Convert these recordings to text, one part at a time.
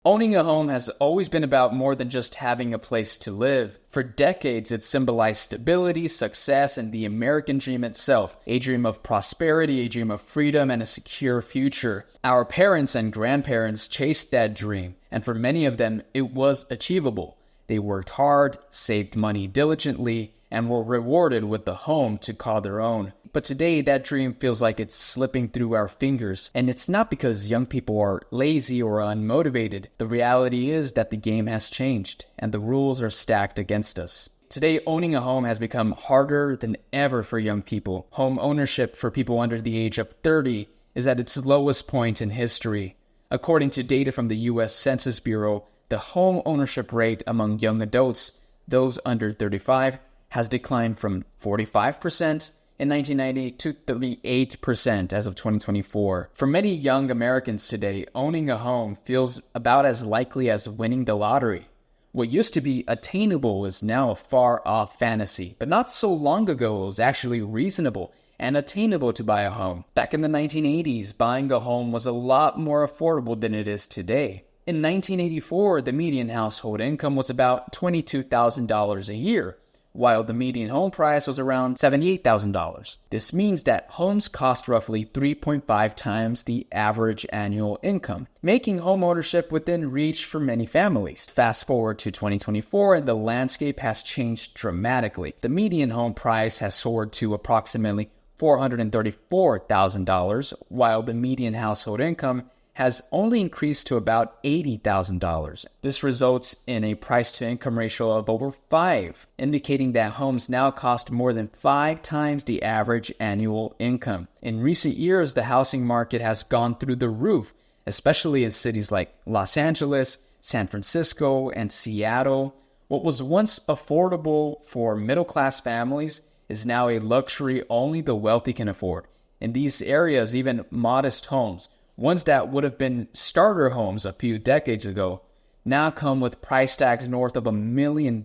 Owning a home has always been about more than just having a place to live. For decades, it symbolized stability, success, and the American dream itself. A dream of prosperity, a dream of freedom, and a secure future. Our parents and grandparents chased that dream, and for many of them, it was achievable. They worked hard, saved money diligently, and were rewarded with the home to call their own. But today, that dream feels like it's slipping through our fingers. And it's not because young people are lazy or unmotivated. The reality is that the game has changed, and the rules are stacked against us. Today, owning a home has become harder than ever for young people. Home ownership for people under the age of 30 is at its lowest point in history. According to data from the U.S. Census Bureau, the home ownership rate among young adults, those under 35, has declined from 45% in 1990 to 38% as of 2024. For many young Americans today, owning a home feels about as likely as winning the lottery. What used to be attainable is now a far-off fantasy, but not so long ago it was actually reasonable and attainable to buy a home. Back in the 1980s, buying a home was a lot more affordable than it is today. In 1984, the median household income was about $22,000 a year, while the median home price was around $78,000. This means that homes cost roughly 3.5 times the average annual income, making homeownership within reach for many families. Fast forward to 2024 and the landscape has changed dramatically. The median home price has soared to approximately $434,000, while the median household income has only increased to about $80,000. This results in a price-to-income ratio of over 5, indicating that homes now cost more than 5 times the average annual income. In recent years, the housing market has gone through the roof, especially in cities like Los Angeles, San Francisco, and Seattle. What was once affordable for middle-class families is now a luxury only the wealthy can afford. In these areas, even modest homes, ones that would have been starter homes a few decades ago, now come with price tags north of $1 million.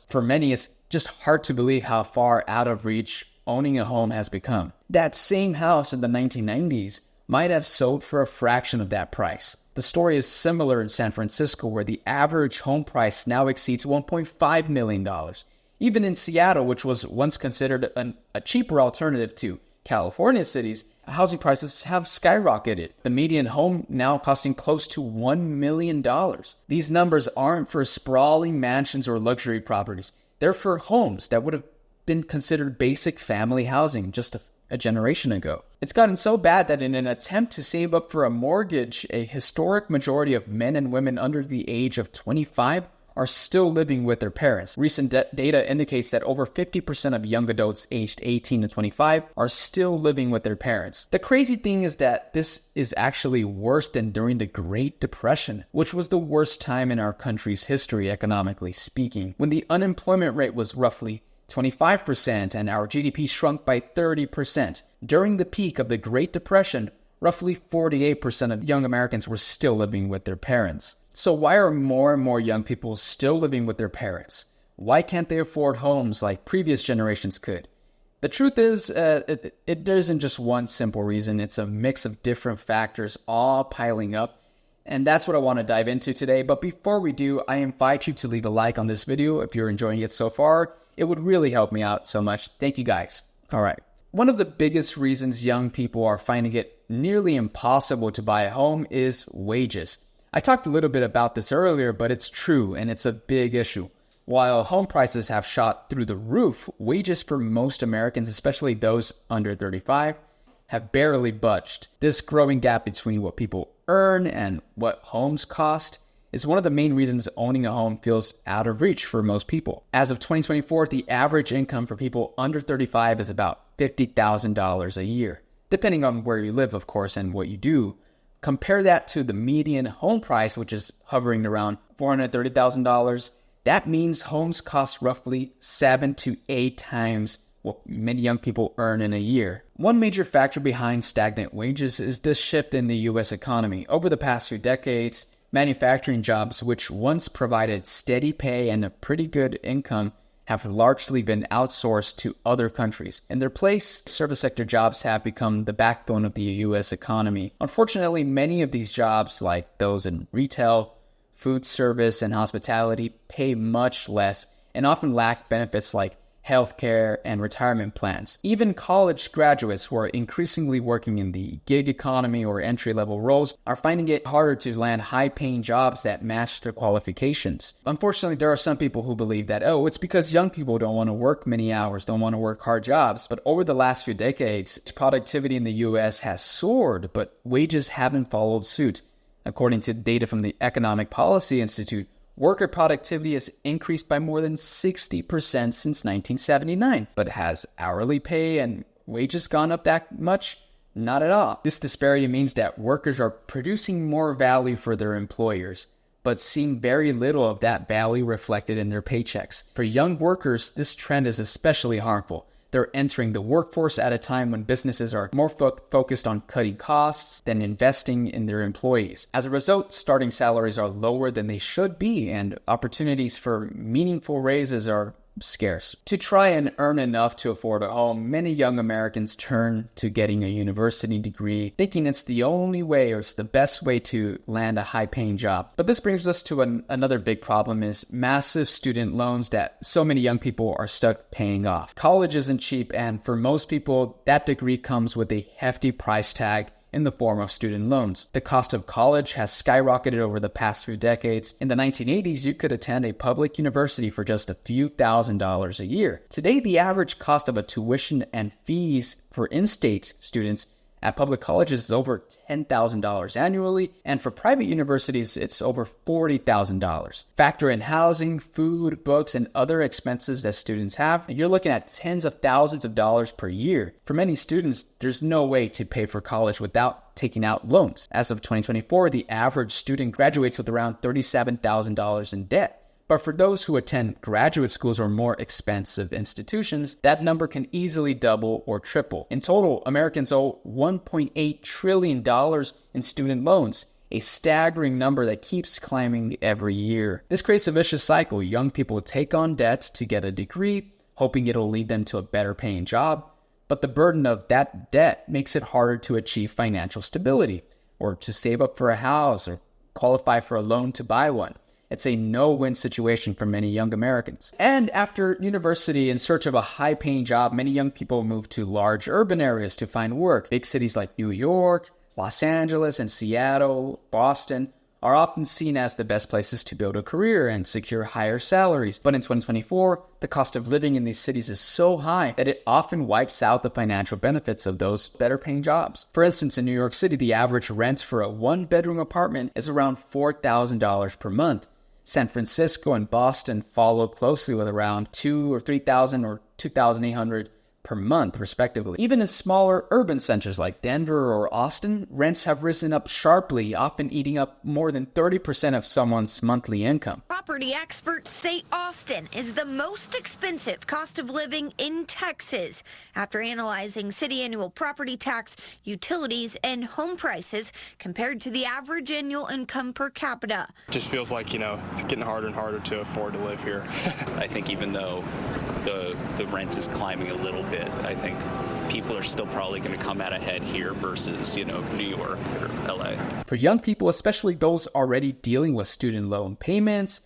For many, it's just hard to believe how far out of reach owning a home has become. That same house in the 1990s might have sold for a fraction of that price. The story is similar in San Francisco, where the average home price now exceeds $1.5 million. Even in Seattle, which was once considered a cheaper alternative to California cities, housing prices have skyrocketed. The median home now costing close to $1 million. These numbers aren't for sprawling mansions or luxury properties. They're for homes that would have been considered basic family housing just a generation ago. It's gotten so bad that in an attempt to save up for a mortgage, a historic majority of men and women under the age of 25 are still living with their parents. Recent data indicates that over 50% of young adults aged 18 to 25 are still living with their parents. The crazy thing is that this is actually worse than during the Great Depression, which was the worst time in our country's history economically speaking, when the unemployment rate was roughly 25% and our GDP shrunk by 30%. During the peak of the Great Depression, roughly 48% of young Americans were still living with their parents. So why are more and more young people still living with their parents? Why can't they afford homes like previous generations could? The truth is, it isn't just one simple reason. It's a mix of different factors all piling up. And that's what I want to dive into today. But before we do, I invite you to leave a like on this video if you're enjoying it so far. It would really help me out so much. Thank you guys. All right. One of the biggest reasons young people are finding it nearly impossible to buy a home is wages. I talked a little bit about this earlier, but it's true and it's a big issue. While home prices have shot through the roof, wages for most Americans, especially those under 35, have barely budged. This growing gap between what people earn and what homes cost is one of the main reasons owning a home feels out of reach for most people. As of 2024, the average income for people under 35 is about $50,000 a year, depending on where you live, of course, and what you do. Compare that to the median home price, which is hovering around $430,000. That means homes cost roughly 7 to 8 times what many young people earn in a year. One major factor behind stagnant wages is this shift in the U.S. economy. Over the past few decades, manufacturing jobs, which once provided steady pay and a pretty good income, have largely been outsourced to other countries. In their place, service sector jobs have become the backbone of the U.S. economy. Unfortunately, many of these jobs, like those in retail, food service, and hospitality pay much less and often lack benefits like healthcare and retirement plans. Even college graduates who are increasingly working in the gig economy or entry-level roles are finding it harder to land high-paying jobs that match their qualifications. Unfortunately, there are some people who believe that, it's because young people don't want to work many hours, don't want to work hard jobs. But over the last few decades, productivity in the US has soared, but wages haven't followed suit. According to data from the Economic Policy Institute, worker productivity has increased by more than 60% since 1979. But has hourly pay and wages gone up that much? Not at all. This disparity means that workers are producing more value for their employers, but seeing very little of that value reflected in their paychecks. For young workers, this trend is especially harmful. They're entering the workforce at a time when businesses are more focused on cutting costs than investing in their employees. As a result, starting salaries are lower than they should be, and opportunities for meaningful raises are scarce. To try and earn enough to afford a home, many young Americans turn to getting a university degree, thinking it's the only way or it's the best way to land a high-paying job. But this brings us to another big problem is massive student loans that so many young people are stuck paying off. College isn't cheap, and for most people, that degree comes with a hefty price tag in the form of student loans. The cost of college has skyrocketed over the past few decades. In the 1980s, you could attend a public university for just a few $1,000s a year. Today, the average cost of a tuition and fees for in-state students at public colleges is over $10,000 annually, and for private universities, it's over $40,000. Factor in housing, food, books, and other expenses that students have, and you're looking at tens of thousands of dollars per year. For many students, there's no way to pay for college without taking out loans. As of 2024, the average student graduates with around $37,000 in debt. But for those who attend graduate schools or more expensive institutions, that number can easily double or triple. In total, Americans owe $1.8 trillion in student loans, a staggering number that keeps climbing every year. This creates a vicious cycle. Young people take on debt to get a degree, hoping it'll lead them to a better paying job. But the burden of that debt makes it harder to achieve financial stability, or to save up for a house, or qualify for a loan to buy one. It's a no-win situation for many young Americans. And after university, in search of a high-paying job, many young people move to large urban areas to find work. Big cities like New York, Los Angeles, and Seattle, Boston are often seen as the best places to build a career and secure higher salaries. But in 2024, the cost of living in these cities is so high that it often wipes out the financial benefits of those better-paying jobs. For instance, in New York City, the average rent for a one-bedroom apartment is around $4,000 per month. San Francisco and Boston follow closely with around $2,000 or $3,000 or $2,800 per month, respectively. Even in smaller urban centers like Denver or Austin, rents have risen up sharply, often eating up more than 30% of someone's monthly income. Property experts say Austin is the most expensive cost of living in Texas. After analyzing city annual property tax, utilities, and home prices compared to the average annual income per capita. It just feels like, it's getting harder and harder to afford to live here. I think even though the rent is climbing a little bit, I think people are still probably going to come out ahead here versus, New York or LA. For young people, especially those already dealing with student loan payments,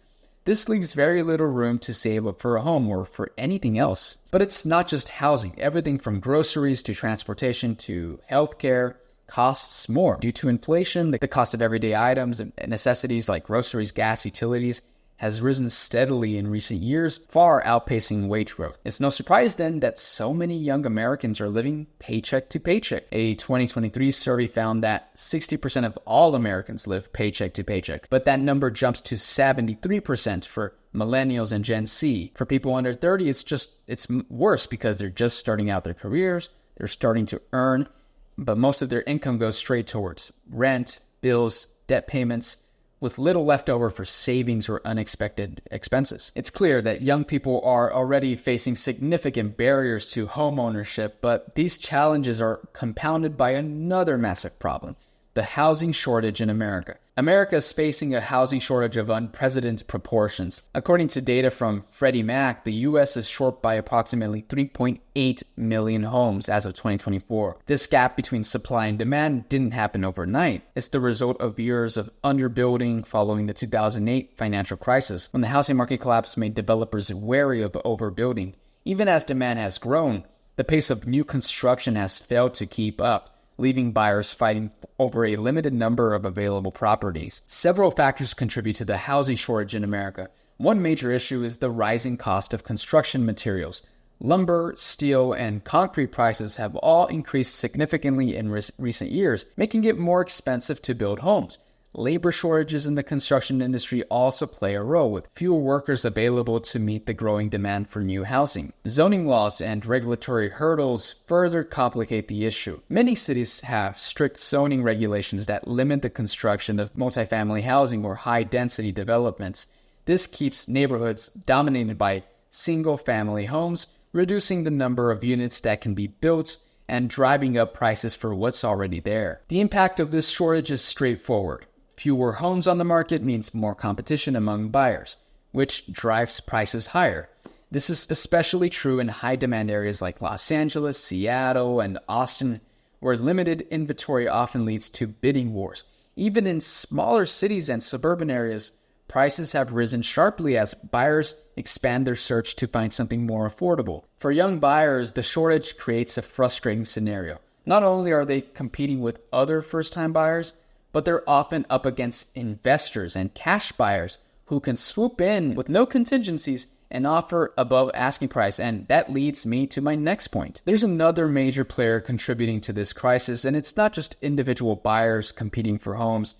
this leaves very little room to save up for a home or for anything else. But it's not just housing. Everything from groceries to transportation to healthcare costs more. Due to inflation, the cost of everyday items and necessities like groceries, gas, utilities has risen steadily in recent years, far outpacing wage growth. It's no surprise then that so many young Americans are living paycheck to paycheck. A 2023 survey found that 60% of all Americans live paycheck to paycheck, but that number jumps to 73% for millennials and Gen Z. For people under 30, it's worse because they're just starting out their careers, they're starting to earn, but most of their income goes straight towards rent, bills, debt payments, with little left over for savings or unexpected expenses. It's clear that young people are already facing significant barriers to home ownership, but these challenges are compounded by another massive problem: the housing shortage in America. America is facing a housing shortage of unprecedented proportions. According to data from Freddie Mac, the U.S. is short by approximately 3.8 million homes as of 2024. This gap between supply and demand didn't happen overnight. It's the result of years of underbuilding following the 2008 financial crisis, when the housing market collapse made developers wary of overbuilding. Even as demand has grown, the pace of new construction has failed to keep up, leaving buyers fighting over a limited number of available properties. Several factors contribute to the housing shortage in America. One major issue is the rising cost of construction materials. Lumber, steel, and concrete prices have all increased significantly in recent years, making it more expensive to build homes. Labor shortages in the construction industry also play a role, with fewer workers available to meet the growing demand for new housing. Zoning laws and regulatory hurdles further complicate the issue. Many cities have strict zoning regulations that limit the construction of multifamily housing or high-density developments. This keeps neighborhoods dominated by single-family homes, reducing the number of units that can be built and driving up prices for what's already there. The impact of this shortage is straightforward. Fewer homes on the market means more competition among buyers, which drives prices higher. This is especially true in high-demand areas like Los Angeles, Seattle, and Austin, where limited inventory often leads to bidding wars. Even in smaller cities and suburban areas, prices have risen sharply as buyers expand their search to find something more affordable. For young buyers, the shortage creates a frustrating scenario. Not only are they competing with other first-time buyers, but they're often up against investors and cash buyers who can swoop in with no contingencies and offer above asking price. And that leads me to my next point. There's another major player contributing to this crisis, and it's not just individual buyers competing for homes.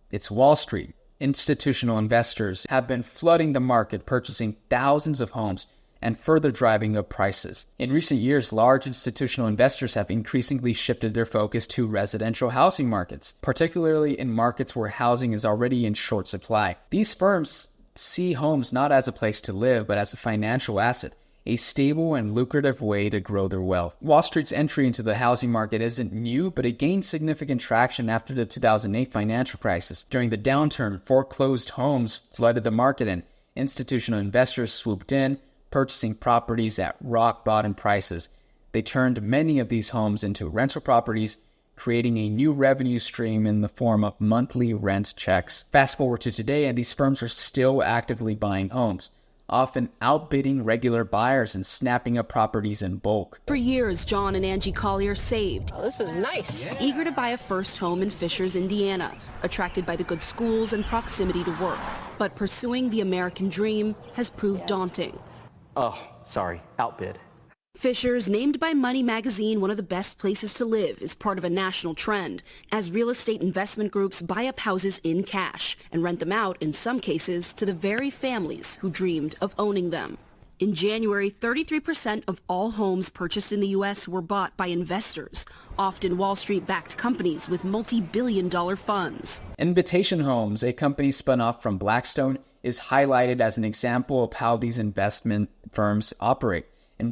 It's Wall Street. Institutional investors have been flooding the market, purchasing thousands of homes and further driving up prices. In recent years, large institutional investors have increasingly shifted their focus to residential housing markets, particularly in markets where housing is already in short supply. These firms see homes not as a place to live, but as a financial asset, a stable and lucrative way to grow their wealth. Wall Street's entry into the housing market isn't new, but it gained significant traction after the 2008 financial crisis. During the downturn, foreclosed homes flooded the market and institutional investors swooped in, purchasing properties at rock-bottom prices. They turned many of these homes into rental properties, creating a new revenue stream in the form of monthly rent checks. Fast forward to today, and these firms are still actively buying homes, often outbidding regular buyers and snapping up properties in bulk. For years, John and Angie Collier saved. Oh, this is nice. Eager to buy a first home in Fishers, Indiana, attracted by the good schools and proximity to work. But pursuing the American dream has proved daunting. Oh, sorry, outbid. Fishers, named by Money magazine one of the best places to live, is part of a national trend as real estate investment groups buy up houses in cash and rent them out, in some cases, to the very families who dreamed of owning them. In January, 33% of all homes purchased in the U.S. were bought by investors, often Wall Street-backed companies with multi-billion-dollar funds. Invitation Homes, a company spun off from Blackstone, is highlighted as an example of how these investment firms operate.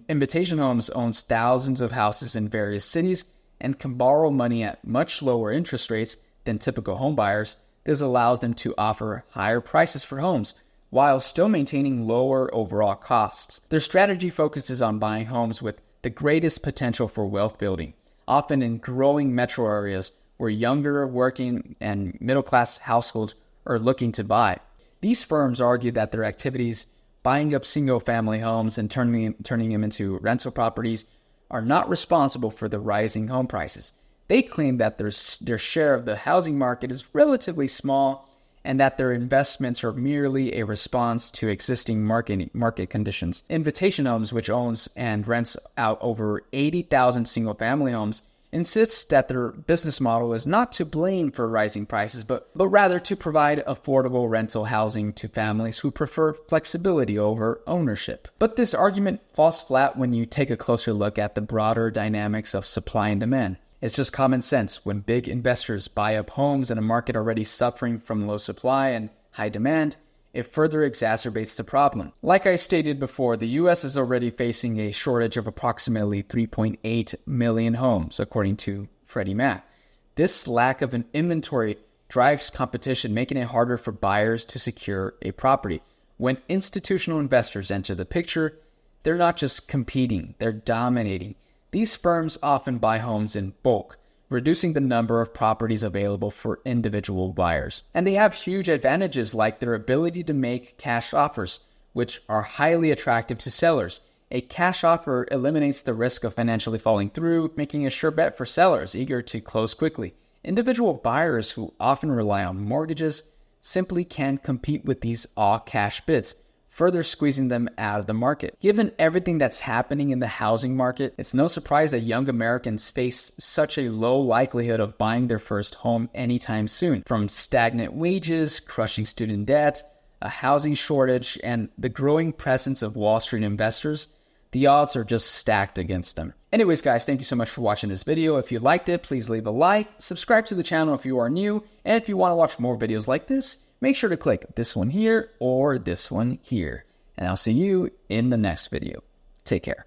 Invitation Homes owns thousands of houses in various cities and can borrow money at much lower interest rates than typical home buyers. This allows them to offer higher prices for homes while still maintaining lower overall costs. Their strategy focuses on buying homes with the greatest potential for wealth building, often in growing metro areas where younger, working, and middle-class households are looking to buy. These firms argue that their activities, buying up single-family homes and turning them into rental properties, are not responsible for the rising home prices. They claim that their share of the housing market is relatively small and that their investments are merely a response to existing market conditions. Invitation Homes, which owns and rents out over 80,000 single-family homes, insists that their business model is not to blame for rising prices, but rather to provide affordable rental housing to families who prefer flexibility over ownership. But this argument falls flat when you take a closer look at the broader dynamics of supply and demand. It's just common sense. When big investors buy up homes in a market already suffering from low supply and high demand, it further exacerbates the problem. Like I stated before, the U.S. is already facing a shortage of approximately 3.8 million homes, according to Freddie Mac. This lack of an inventory drives competition, making it harder for buyers to secure a property. When institutional investors enter the picture, they're not just competing, they're dominating. These firms often buy homes in bulk, reducing the number of properties available for individual buyers. And they have huge advantages like their ability to make cash offers, which are highly attractive to sellers. A cash offer eliminates the risk of financially falling through, making a sure bet for sellers eager to close quickly. Individual buyers who often rely on mortgages simply can't compete with these all-cash bids, further squeezing them out of the market. Given everything that's happening in the housing market, it's no surprise that young Americans face such a low likelihood of buying their first home anytime soon. From stagnant wages, crushing student debt, a housing shortage, and the growing presence of Wall Street investors, the odds are just stacked against them. Anyways, guys, thank you so much for watching this video. If you liked it, please leave a like, subscribe to the channel if you are new, and if you want to watch more videos like this, make sure to click this one here or this one here. And I'll see you in the next video. Take care.